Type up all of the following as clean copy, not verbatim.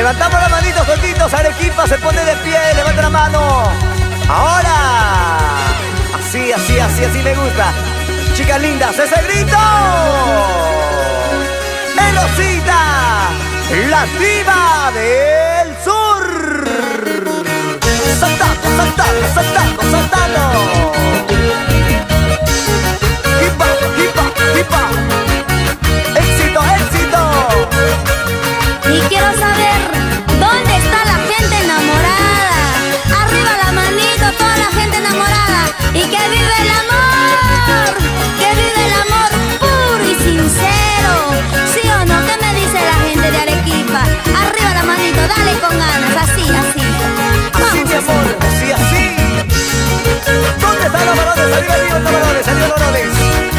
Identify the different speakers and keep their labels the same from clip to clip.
Speaker 1: Levantamos las manitos juntitos, Arequipa se pone de pie, levanta la mano. Ahora. Así, así, así, así me gusta. Chicas lindas, ese grito. Elosita, la diva del sur. Saltando, saltando, saltando, saltando. Hipa, hipa, hipa. Éxito, éxito.
Speaker 2: Y quiero saber dónde está la gente enamorada. Arriba la manito, toda la gente enamorada. Y que vive el amor, que vive el amor puro y sincero. ¿Sí o no? ¿Qué me dice la gente de Arequipa? Arriba la manito, dale con ganas, así, así.
Speaker 1: Así, mi amor, así, así. ¿Dónde están los varones? Arriba, arriba, los varones, arriba, los varones.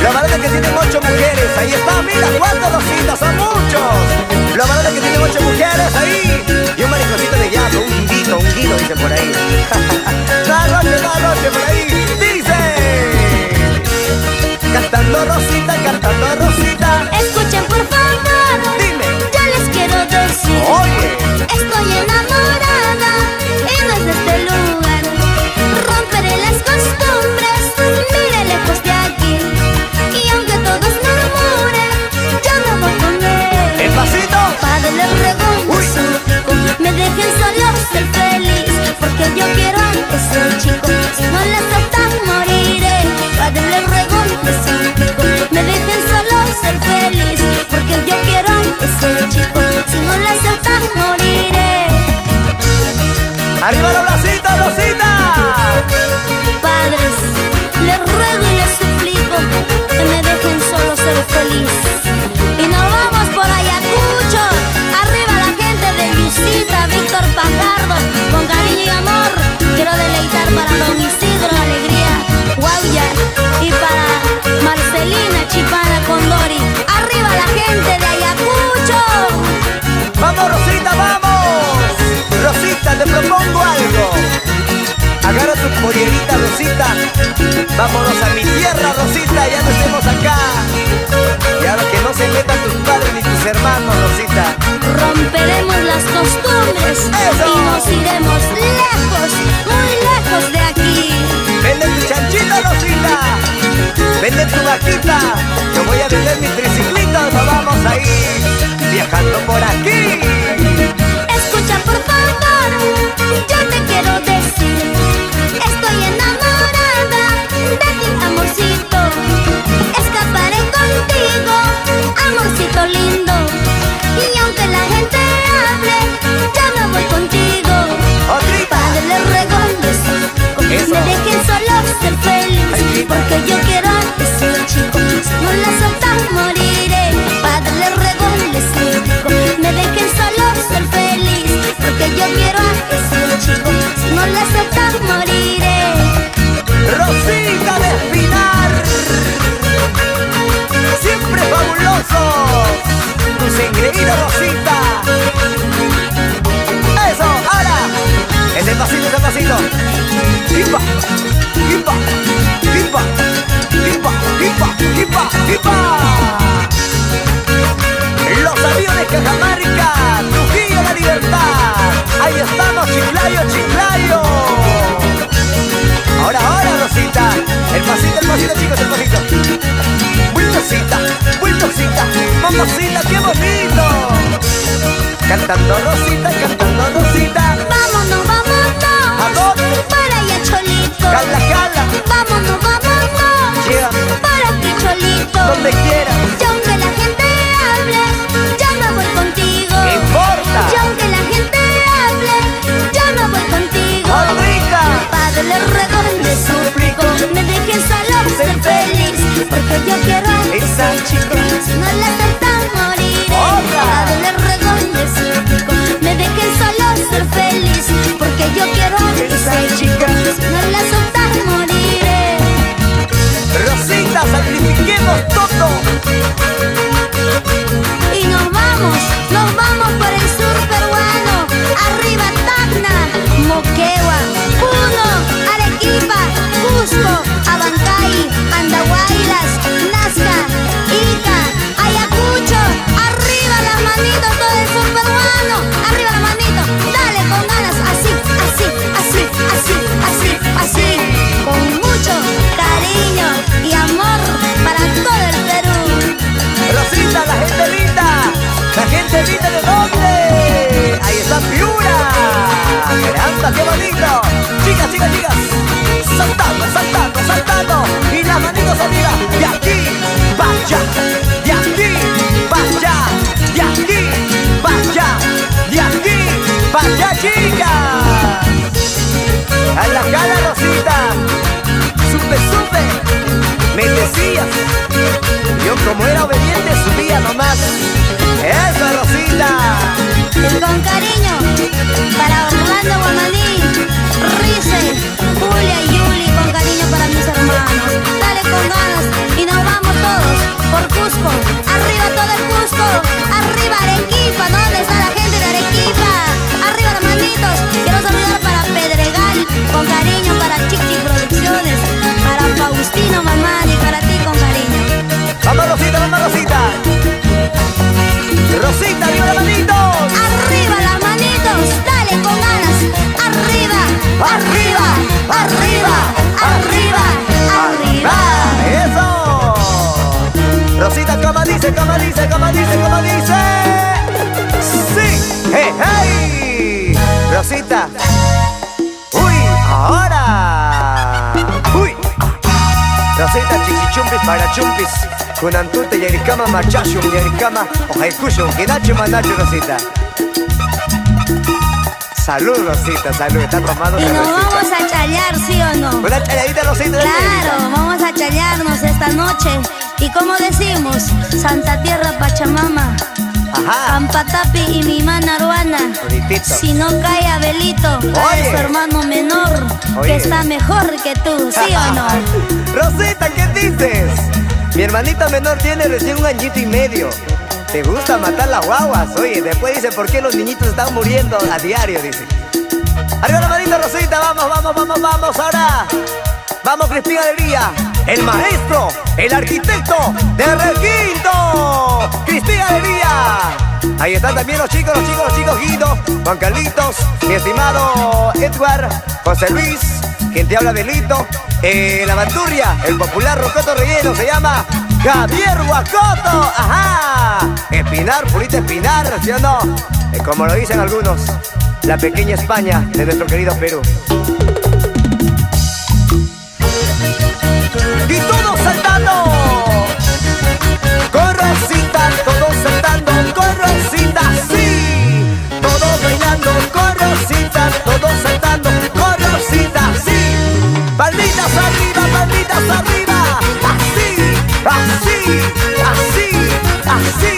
Speaker 1: Los varones que tienen 8 mujeres, ahí está, mira cuántos rositas, son muchos. Los varones que tienen 8 mujeres, ahí. Y un mariconcito de llave, un guido, dice por ahí. Da noche por ahí, dice. Cantando Rosita, cantando Rosita.
Speaker 2: Escuchen por favor,
Speaker 1: Dime.
Speaker 2: yo les quiero decir.
Speaker 1: Oye.
Speaker 2: Estoy enamorada y no es de este lugar. Romperé las costumbres, mire lejos de aquí. Y aunque todos murmuren, yo no voy con él.
Speaker 1: El pasito.
Speaker 2: Padre, les ruego un suplico, me dejen solo ser feliz, porque yo quiero a ese chico. Si no le aceptan, moriré. Padre, les ruego un suplico, me dejen solo ser feliz, porque yo quiero a ese chico. Si no le aceptan, moriré.
Speaker 1: Arriba los bracitos, Rosita.
Speaker 2: Padres, les ruego y les suplico que me dejen solo ser feliz. Y nos vamos por Ayacucho. Arriba la gente de Lucita, Víctor Pajardo. Con cariño y amor quiero deleitar para Don Isidro la alegría, Guauya, y para Marcelina Chipana Condori. Arriba la gente de Ayacucho.
Speaker 1: Vamos, Rosita, vamos. Rosita, te propongo algo. Agarra tu pollerita, Rosita. Vámonos a mi tierra, Rosita. Ya no estemos acá. Y ahora que no se metan tus padres ni tus hermanos, Rosita.
Speaker 2: Romperemos las costumbres.
Speaker 1: ¡Eso!
Speaker 2: Y nos iremos lejos, muy lejos de aquí.
Speaker 1: Vende tu chanchito, Rosita. Vende tu vaquita. Yo voy a vender mis triciclitos. Nos vamos a ir viajando por aquí.
Speaker 2: Escucha por favor, yo te quiero decir, estoy enamorada de ti, amorcito. Escaparé contigo, amorcito lindo. Y aunque la gente hable, yo me voy contigo.
Speaker 1: Otrita.
Speaker 2: Padre, les ruego un suplico,
Speaker 1: Eso.
Speaker 2: me dejen solo ser feliz, porque yo quiero a ese chico. Si no la aceptan, moriré. Padre, les ruego les suplico, me dejen solo ser feliz, porque yo quiero a ese chico. Si no la aceptan, moriré.
Speaker 1: Rosita de Espinar. Siempre fabuloso. Tus engreídos, Rosita. Eso, ahora. Ese pasito, ese pasito. Hipa, hipa, hipa, hipa, hipa, hipa, hipa. Los aviones Cajamarca, Trujillo, La Libertad. Ahí estamos, Chiclayo, Chiclayo. Ahora, ahora, Rosita. El pasito, chicos, el pasito. Rosita, mamacita, qué bonito. Cantando Rosita, cantando Rosita.
Speaker 2: Vámonos, vámonos.
Speaker 1: ¿A dónde?
Speaker 2: Para allá, Cholito.
Speaker 1: Cala, cala.
Speaker 2: Vámonos, vámonos.
Speaker 1: Llévame
Speaker 2: Para ti, Cholito.
Speaker 1: donde quieras.
Speaker 2: Y aunque la gente hable, yo me voy contigo.
Speaker 1: ¿Qué importa?
Speaker 2: Y aunque la gente hable, yo me voy contigo.
Speaker 1: Rosita.
Speaker 2: Padre, les ruego, les suplico, me dejen solo ser feliz, porque yo quiero a ese chico. Si no la aceptan, moriré.
Speaker 1: Otra.
Speaker 2: Padre, les ruego, les suplico, me dejen solo ser feliz, porque yo quiero a ese chico. Si no la aceptan, moriré.
Speaker 1: Rosita, sacrifiquemos todo.
Speaker 2: Y nos vamos por el sur peruano. Arriba Tacna, Moquegua, Puno, Arequipa, Cusco, Abancay, Andahuaylas, Nazca, Ica,
Speaker 1: Bebita, ¿de dónde? Ahí está Piura. Caramba, qué bonito. Chicas, chicas, chicas. Saltando, saltando, saltando. Y las manitos arriba. De aquí, para allá. De aquí, para allá. De aquí, para allá. De aquí, para allá, chicas. A la cara, Rosita. Sube, sube. Me decías. Yo como era obediente subía nomás. Eso, Rosita.
Speaker 2: Con cariño para Orlando Guamaní, Rice, Julia y Yuli. Con cariño para mis hermanos. Dale con ganas y nos vamos todos por Cusco. Arriba todo el Cusco. Arriba Arequipa. ¿Dónde está la gente de Arequipa? Arriba hermanitos. Quiero saludar para Pedregal. Con cariño para Chiqui Producciones. Para Faustino Mamani. Para ti con cariño.
Speaker 1: Vamos, Rosita, vamos, Rosita. Rosita, arriba las manitos.
Speaker 2: Arriba las manitos. Dale con ganas. Arriba, arriba, arriba, arriba, arriba.
Speaker 1: Eso. Rosita, como dice, como dice, como dice, como dice. Sí, hey, hey. Rosita. Uy, ahora. Uy. Rosita, chiquichumpis para chumpis. Kunantute yarikama marchashum yarikama ojaikushum kinachu manachu, Rosita. Salud, Rosita, salud. Está tomando
Speaker 2: Y nos
Speaker 1: cervecita.
Speaker 2: vamos a chalear, ¿sí o no?
Speaker 1: Una chayadita, Rosita.
Speaker 2: Claro, vamos a chalearnos esta noche. Y como decimos, Santa Tierra Pachamama,
Speaker 1: Ajá.
Speaker 2: Ampatapi y mi mana Aruana.
Speaker 1: Bonitito.
Speaker 2: Si no cae Abelito, cae
Speaker 1: Oye.
Speaker 2: su hermano menor,
Speaker 1: Oye.
Speaker 2: que está mejor que tú, ¿sí o no?
Speaker 1: Rosita, ¿qué dices? Mi hermanita menor tiene recién 1 añito y medio. ¿Te gusta matar las guaguas? Oye, después dice, ¿por qué los niñitos están muriendo a diario? Dice. Arriba la manita, Rosita, vamos, vamos, vamos, vamos, ahora. Vamos, Cristina Alegría, el maestro, el arquitecto de Requinto. Cristina Alegría. Ahí están también los chicos, Guido, Juan Carlitos, mi estimado Edward, José Luis, quien te habla Belito. La bandurria, el popular rocoto relleno, se llama Javier Huacoto. Ajá. Espinar, Pulita Espinar, ¿sí o no? Como lo dicen algunos, la pequeña España de nuestro querido Perú. Y todos saltando, con Rosita, todos saltando, con Rosita, sí. Todos bailando, con Rosita, todos saltando, con Rosita, sí. Palmitas arriba, así, así, así, así,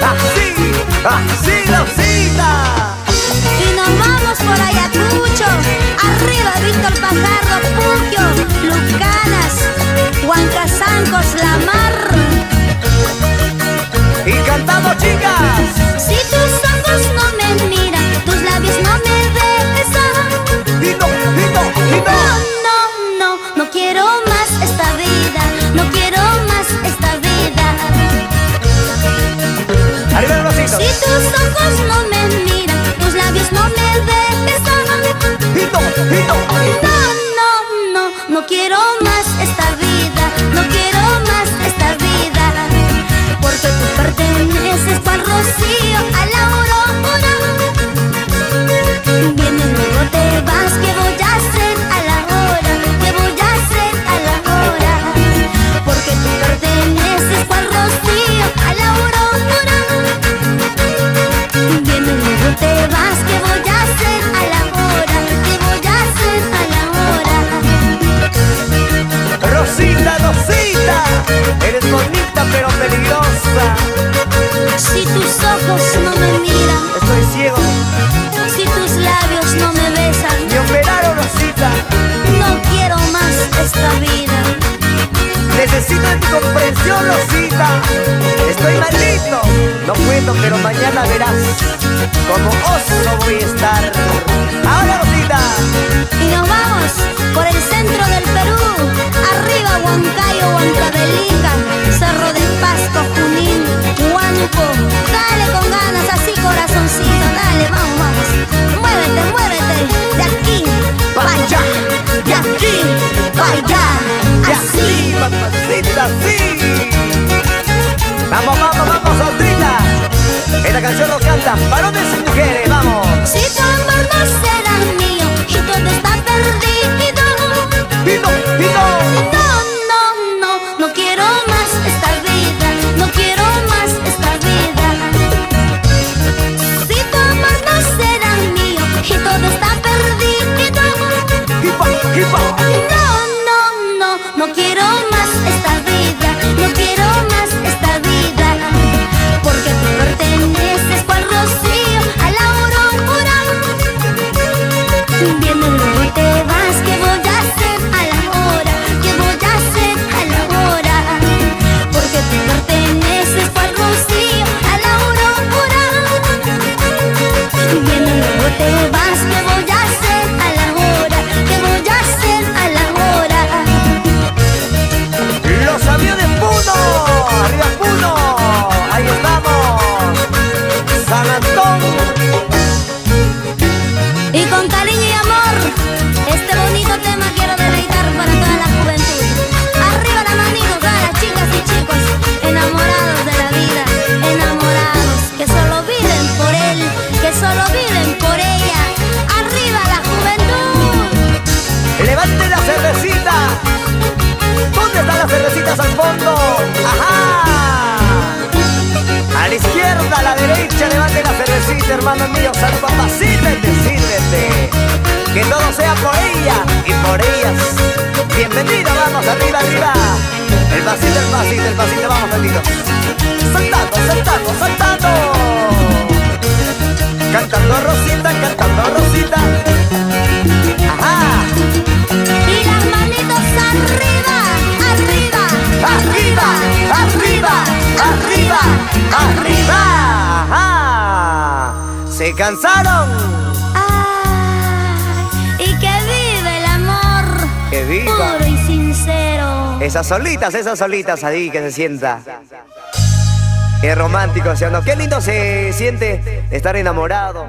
Speaker 1: así, así, Rosita.
Speaker 2: Y nos vamos por Ayacucho. Arriba Víctor Pajardo, Puquio, Lucanas, Huancazancos, La Mar.
Speaker 1: Y cantamos, chicas.
Speaker 2: Si tus ojos no me miran, tus labios no me besan.
Speaker 1: Y
Speaker 2: No quiero más esta vida, no quiero más esta vida.
Speaker 1: Arriba el rosito.
Speaker 2: Si tus ojos no me miran, tus labios no me besan. No quiero más esta vida, no quiero más esta vida. Porque tú perteneces cual rocío a la aurora. Viene luego te vas, ¿qué voy a hacer a la hora? ¿Qué voy a hacer a la hora? Porque tú perteneces cual rocío a la aurora. Viene luego te vas, ¿qué voy a hacer a la hora? ¿Qué voy a hacer a la hora?
Speaker 1: Rosita, Rosita, eres bonita pero peligrosa.
Speaker 2: Si tus ojos no me miran,
Speaker 1: Estoy ciego,
Speaker 2: si tus labios no me besan,
Speaker 1: me operaron, Rosita.
Speaker 2: no quiero más esta vida.
Speaker 1: Necesito de tu comprensión, Rosita. Estoy malito, no puedo, pero mañana verás como oso voy a estar. Ahora, Rosita.
Speaker 2: Y nos vamos por el centro del Perú. Arriba Huancayo, Huancavelica, Cerro del Pasto, Junín, Huánuco. Dale con ganas, así corazoncito, dale, vamos, vamos. Muévete, muévete, de aquí para allá, de aquí para allá, así.
Speaker 1: Mamacita, sí. Vamos, vamos, vamos, Rosita. Esta canción nos canta varones y mujeres, vamos.
Speaker 2: Si tu amor no será mío y todo está perdido. No quiero más esta vida, no quiero más esta vida. Si tu amor no será mío y todo está perdido. No quiero más esta vida, no quiero más esta vida. Porque tú perteneces cual rocío a la aurora. Viendo luego te vas, ¿qué voy a hacer a la hora? ¿Qué voy a hacer a la hora? Porque tú perteneces cual rocío a la aurora. Viendo luego te vas, ¿qué voy a hacer a la hora? ¿Qué voy a hacer a la hora?
Speaker 1: Los aviones Puno, arriba Puno, ahí estamos, San Antón.
Speaker 2: Y con cariño y amor, este bonito tema quiero deleitar para toda la juventud. Arriba la manito, todas las chicas y chicos, enamorados de la vida, enamorados, que solo viven por él, que solo viven por ella. Arriba la juventud.
Speaker 1: Levante la cervecita. ¿Dónde están las cervecitas al fondo? ¡Ajá! A la izquierda, a la derecha, levante la cervecita, hermano mío. Salud, papá, sírvete, sírvete. Que todo sea por ella y por ellas. Bienvenido, vamos, arriba, arriba. El pasito, vamos, bendito. Saltando, saltando, saltando. Cantando Rosita, cantando Rosita. Ajá.
Speaker 2: Y las manitos arriba, arriba,
Speaker 1: Arriba, arriba, arriba, arriba. Ajá. ¿Se cansaron?
Speaker 2: Ay, y que vive el amor,
Speaker 1: Que viva.
Speaker 2: puro y sincero.
Speaker 1: Esas solitas ahí que se sienta. Qué romántico, ¿sí o no? Qué lindo se siente estar enamorado.